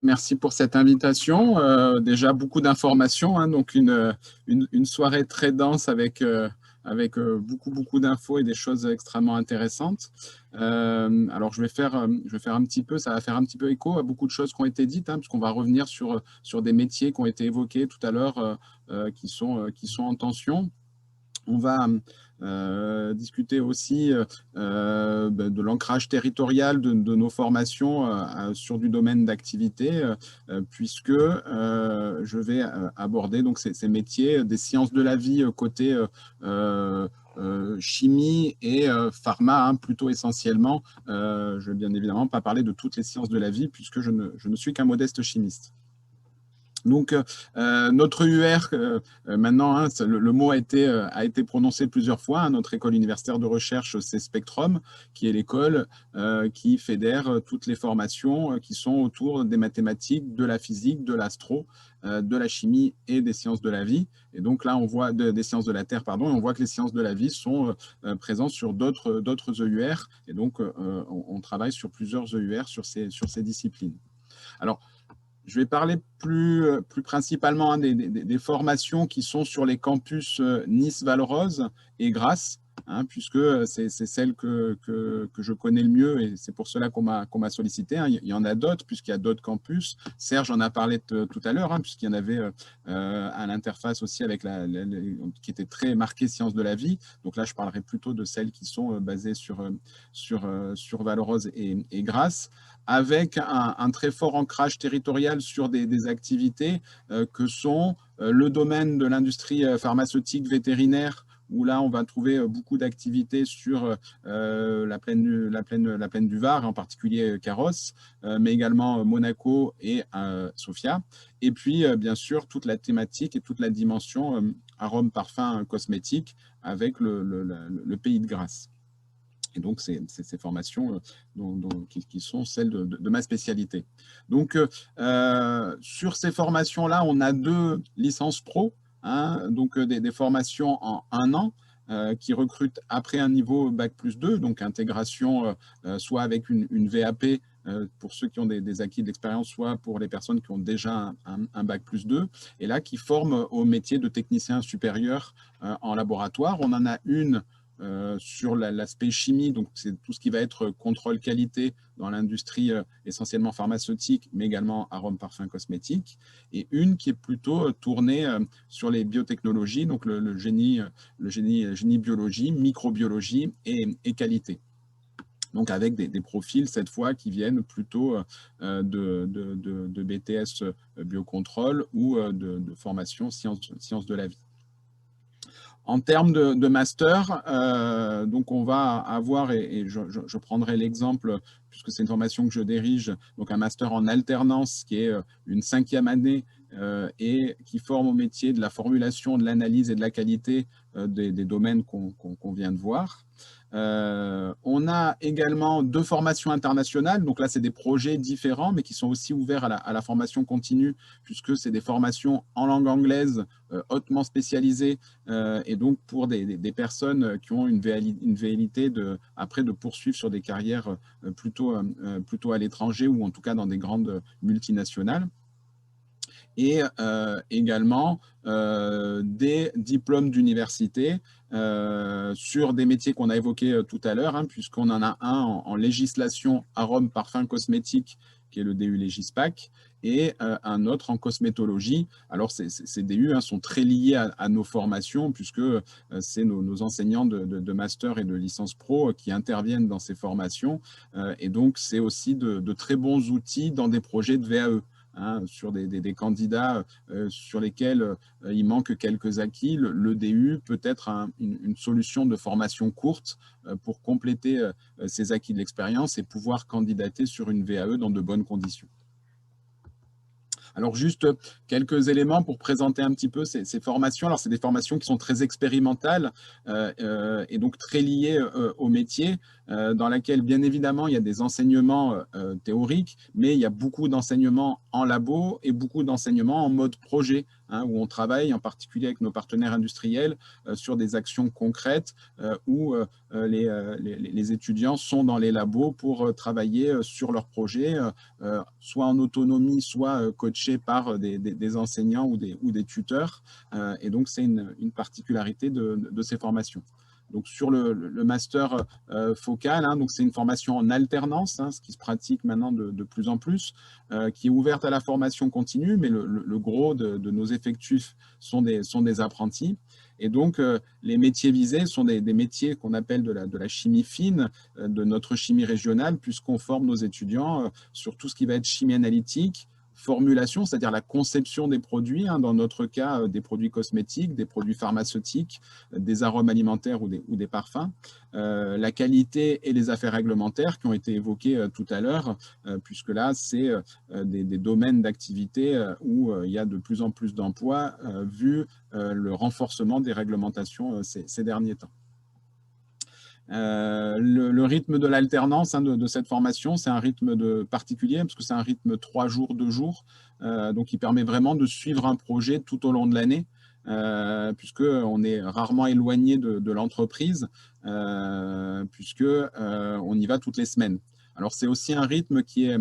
merci pour cette invitation. Déjà beaucoup d'informations, hein, donc une soirée très dense avec beaucoup d'infos et des choses extrêmement intéressantes. Alors je vais faire un petit peu, ça va faire un petit peu écho à beaucoup de choses qui ont été dites, hein, puisqu'on va revenir sur des métiers qui ont été évoqués tout à l'heure, qui sont en tension. On va discuter aussi de l'ancrage territorial de nos formations sur du domaine d'activité, puisque je vais aborder donc, ces métiers des sciences de la vie côté chimie et pharma, hein, plutôt essentiellement. Je ne vais bien évidemment pas parler de toutes les sciences de la vie, puisque je ne suis qu'un modeste chimiste. Donc, notre UR, maintenant, hein, le mot a été prononcé plusieurs fois. Hein, notre école universitaire de recherche, c'est Spectrum, qui est l'école qui fédère toutes les formations qui sont autour des mathématiques, de la physique, de l'astro, de la chimie et des sciences de la vie. Et donc là, on voit des sciences de la Terre, pardon, et on voit que les sciences de la vie sont présentes sur d'autres EUR. Et donc, on travaille sur plusieurs EUR sur ces disciplines. Alors, je vais parler plus principalement, hein, des formations qui sont sur les campus Nice-Val-Rose et Grasse, hein, puisque c'est celle que je connais le mieux et c'est pour cela qu'on m'a sollicité. Hein. Il y en a d'autres, puisqu'il y a d'autres campus. Serge en a parlé tout à l'heure, hein, puisqu'il y en avait à l'interface aussi avec qui était très marquée sciences de la vie. Donc là, je parlerai plutôt de celles qui sont basées sur Val-Rose et Grasse, avec un très fort ancrage territorial sur des activités que sont le domaine de l'industrie pharmaceutique vétérinaire, où là, on va trouver beaucoup d'activités sur la plaine du Var, en particulier Carrosse, mais également Monaco et Sofia. Et puis, bien sûr, toute la thématique et toute la dimension arômes, parfums, cosmétiques, avec le pays de Grasse. Et donc, c'est ces formations qui sont celles de ma spécialité. Donc, sur ces formations-là, on a 2 licences pro, hein, donc des formations en 1 an, qui recrutent après un niveau Bac+2, donc intégration soit avec une VAP pour ceux qui ont des acquis d'expérience, soit pour les personnes qui ont déjà un Bac+2, et là, qui forment au métier de technicien supérieur en laboratoire. On en a une sur l'aspect chimie, donc c'est tout ce qui va être contrôle qualité dans l'industrie essentiellement pharmaceutique, mais également arômes, parfums, cosmétiques, et une qui est plutôt tournée sur les biotechnologies, donc le génie biologie, microbiologie et qualité. Donc avec des profils cette fois qui viennent plutôt de BTS biocontrôle ou de formation sciences de la vie. En termes de master, donc on va avoir, et je prendrai l'exemple, puisque c'est une formation que je dirige, donc un master en alternance qui est une 5e année et qui forme au métier de la formulation, de l'analyse et de la qualité des domaines qu'on vient de voir. On a également 2 formations internationales, donc là c'est des projets différents mais qui sont aussi ouverts à la formation continue, puisque c'est des formations en langue anglaise hautement spécialisées et donc pour des personnes qui ont une velléité après de poursuivre sur des carrières plutôt à l'étranger ou en tout cas dans des grandes multinationales. Et également des diplômes d'université sur des métiers qu'on a évoqués tout à l'heure, hein, puisqu'on en a un en législation arômes, parfums, cosmétiques, qui est le DU Légispac, et un autre en cosmétologie. Alors, ces DU sont très liés à nos formations, puisque c'est nos enseignants de master et de licence pro qui interviennent dans ces formations. Et donc, c'est aussi de très bons outils dans des projets de VAE. Hein, sur des candidats sur lesquels il manque quelques acquis, le DU peut être une solution de formation courte pour compléter ces acquis de l'expérience et pouvoir candidater sur une VAE dans de bonnes conditions. Alors, juste quelques éléments pour présenter un petit peu ces formations. Alors, c'est des formations qui sont très expérimentales et donc très liées au métier. dans laquelle, bien évidemment, il y a des enseignements théoriques, mais il y a beaucoup d'enseignements en labo et beaucoup d'enseignements en mode projet, où on travaille en particulier avec nos partenaires industriels sur des actions concrètes où les étudiants sont dans les labos pour travailler sur leurs projets, soit en autonomie, soit coachés par des enseignants ou des tuteurs. Et donc, c'est une particularité de ces formations. Donc, sur le master focal, donc c'est une formation en alternance, ce qui se pratique maintenant de plus en plus, qui est ouverte à la formation continue, mais le gros de nos effectifs sont des apprentis. Et donc, les métiers visés sont des métiers qu'on appelle de la chimie fine, de notre chimie régionale, puisqu'on forme nos étudiants sur tout ce qui va être chimie analytique, formulation, c'est-à-dire la conception des produits, dans notre cas, des produits cosmétiques, des produits pharmaceutiques, des arômes alimentaires ou des parfums, la qualité et les affaires réglementaires qui ont été évoquées tout à l'heure, puisque là, c'est des domaines d'activité où il y a de plus en plus d'emplois vu le renforcement des réglementations ces derniers temps. Le rythme de l'alternance de cette formation, c'est un rythme particulier, parce que c'est un rythme 3 jours, 2 jours, donc il permet vraiment de suivre un projet tout au long de l'année, puisqu'on est rarement éloigné de l'entreprise, puisqu'on y va toutes les semaines. Alors, c'est aussi un rythme qui est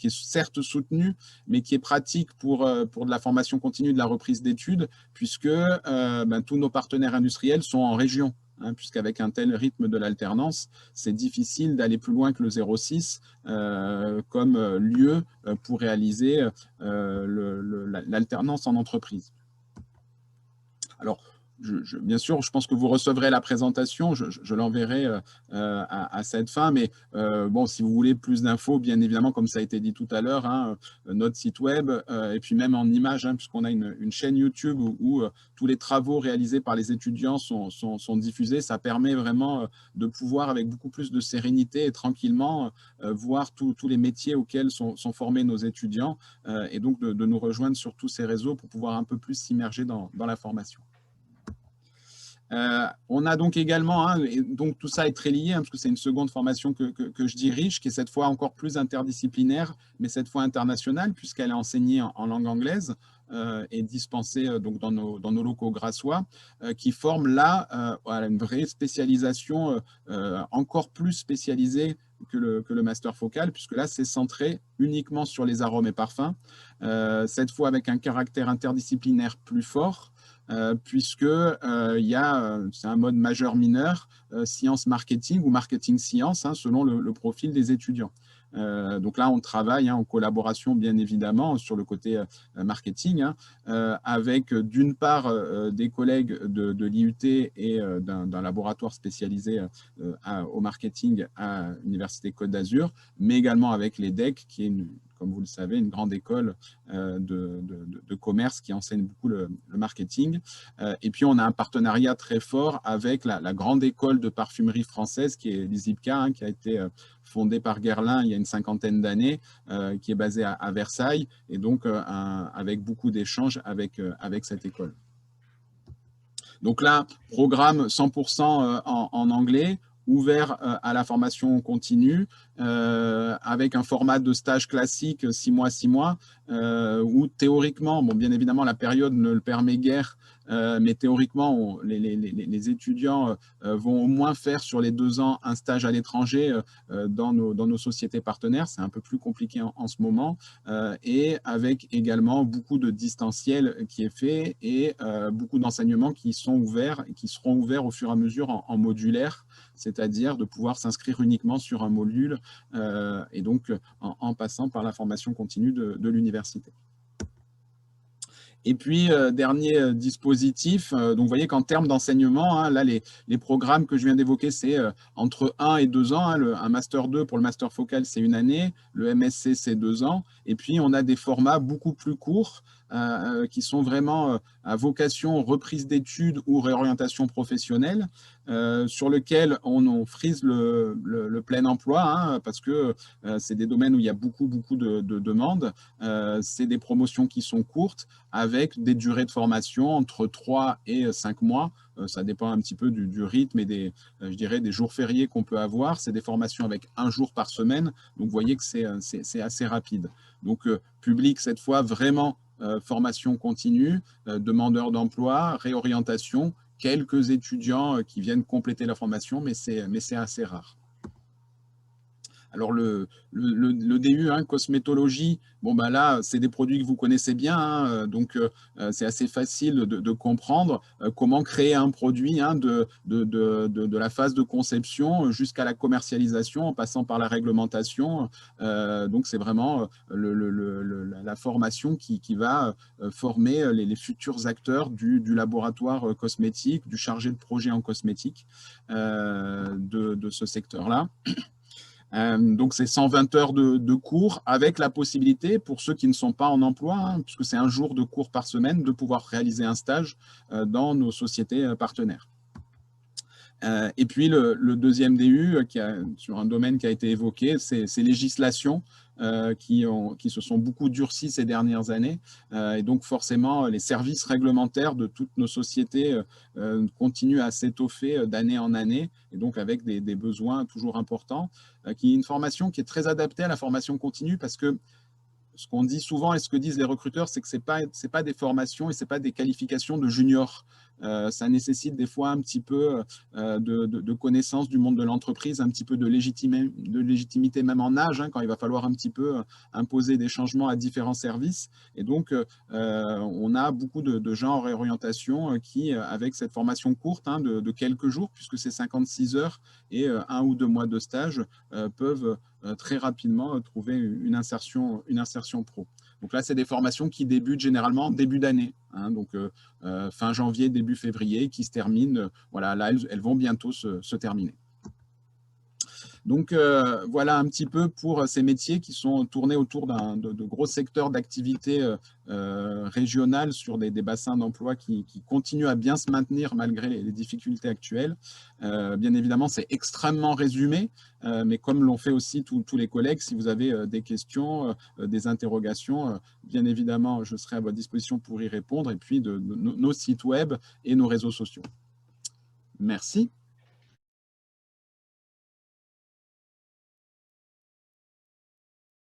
certes soutenu, mais qui est pratique pour de la formation continue, de la reprise d'études, puisque tous nos partenaires industriels sont en région. Puisqu'avec un tel rythme de l'alternance, c'est difficile d'aller plus loin que le 0,6 comme lieu pour réaliser l'alternance en entreprise. Alors, bien sûr, je pense que vous recevrez la présentation, je l'enverrai à cette fin, mais bon, si vous voulez plus d'infos, bien évidemment, comme ça a été dit tout à l'heure, notre site web, et puis même en images, puisqu'on a une chaîne YouTube où tous les travaux réalisés par les étudiants sont diffusés, ça permet vraiment de pouvoir, avec beaucoup plus de sérénité et tranquillement, voir tous les métiers auxquels sont formés nos étudiants, et donc de nous rejoindre sur tous ces réseaux pour pouvoir un peu plus s'immerger dans la formation. On a donc également, et donc tout ça est très lié, parce que c'est une seconde formation que je dirige, qui est cette fois encore plus interdisciplinaire, mais cette fois internationale, puisqu'elle est enseignée en langue anglaise et dispensée donc dans nos locaux grassois, qui forme là à une vraie spécialisation, encore plus spécialisée que le master focal, puisque là, c'est centré uniquement sur les arômes et parfums, cette fois avec un caractère interdisciplinaire plus fort, puisque c'est un mode majeur-mineur, sciences marketing ou marketing science, selon le profil des étudiants. Donc là, on travaille en collaboration, bien évidemment, sur le côté marketing, avec d'une part des collègues de l'IUT et d'un laboratoire spécialisé au marketing à l'Université Côte d'Azur, mais également avec l'EDEC, qui est comme vous le savez, une grande école de commerce qui enseigne beaucoup le marketing. Et puis, on a un partenariat très fort avec la grande école de parfumerie française, qui est l'ISIPCA, qui a été fondée par Guerlain il y a une 50aine d'années, qui est basée à Versailles, et donc avec beaucoup d'échanges avec cette école. Donc là, programme 100% en anglais, ouvert à la formation continue, avec un format de stage classique 6 mois, 6 mois, où théoriquement, bon, bien évidemment, la période ne le permet guère, mais théoriquement, les étudiants vont au moins faire sur les 2 ans un stage à l'étranger dans nos sociétés partenaires. C'est un peu plus compliqué en ce moment, et avec également beaucoup de distanciel qui est fait et beaucoup d'enseignements qui sont ouverts et qui seront ouverts au fur et à mesure en modulaire, c'est-à-dire de pouvoir s'inscrire uniquement sur un module et donc en passant par la formation continue de l'université. Et puis, dernier dispositif, donc vous voyez qu'en termes d'enseignement, là, les programmes que je viens d'évoquer, c'est entre 1 et 2 ans. Un Master 2 pour le Master Focal, c'est 1 année. Le MSc, c'est 2 ans. Et puis, on a des formats beaucoup plus courts, qui sont vraiment à vocation reprise d'études ou réorientation professionnelle, sur lequel on frise le plein emploi, hein, parce que c'est des domaines où il y a beaucoup de demandes. C'est des promotions qui sont courtes, avec des durées de formation entre 3 et 5 mois. Ça dépend un petit peu du rythme et je dirais, des jours fériés qu'on peut avoir. C'est des formations avec 1 jour par semaine. Donc, vous voyez que c'est assez rapide. Donc, public, cette fois, vraiment formation continue, demandeurs d'emploi, réorientation, quelques étudiants qui viennent compléter la formation, mais c'est assez rare. Alors, le DU, hein, cosmétologie, bon, ben là, c'est des produits que vous connaissez bien, hein, donc c'est assez facile de comprendre comment créer un produit, hein, de la phase de conception jusqu'à la commercialisation, en passant par la réglementation. Donc, c'est vraiment la formation qui va former les futurs acteurs du laboratoire cosmétique, du chargé de projet en cosmétique de ce secteur-là. Donc, c'est 120 heures de cours avec la possibilité, pour ceux qui ne sont pas en emploi, hein, puisque c'est 1 jour de cours par semaine, de pouvoir réaliser un stage dans nos sociétés partenaires. Et puis, le deuxième DU, sur un domaine qui a été évoqué, c'est législations qui se sont beaucoup durcies ces dernières années. Et donc, forcément, les services réglementaires de toutes nos sociétés continuent à s'étoffer d'année en année, et donc avec des besoins toujours importants, qui est une formation qui est très adaptée à la formation continue, parce que ce qu'on dit souvent et ce que disent les recruteurs, c'est que ce n'est pas des formations et ce n'est pas des qualifications de junior. Ça nécessite des fois un petit peu de connaissance du monde de l'entreprise, un petit peu de légitimité même en âge, hein, quand il va falloir un petit peu imposer des changements à différents services. Et donc, on a beaucoup de gens en réorientation qui, avec cette formation courte, hein, de quelques jours, puisque c'est 56 heures et 1 ou 2 mois de stage, peuvent très rapidement trouver une insertion pro. Donc là, c'est des formations qui débutent généralement début d'année, hein, donc fin janvier, début février, qui se terminent. Voilà, là, elles vont bientôt se terminer. Donc, voilà un petit peu pour ces métiers qui sont tournés autour de gros secteurs d'activité régionales sur des bassins d'emploi qui continuent à bien se maintenir malgré les difficultés actuelles. Bien évidemment, c'est extrêmement résumé, mais comme l'ont fait aussi tous les collègues, si vous avez des questions, des interrogations, bien évidemment, je serai à votre disposition pour y répondre, et puis de nos sites web et nos réseaux sociaux. Merci.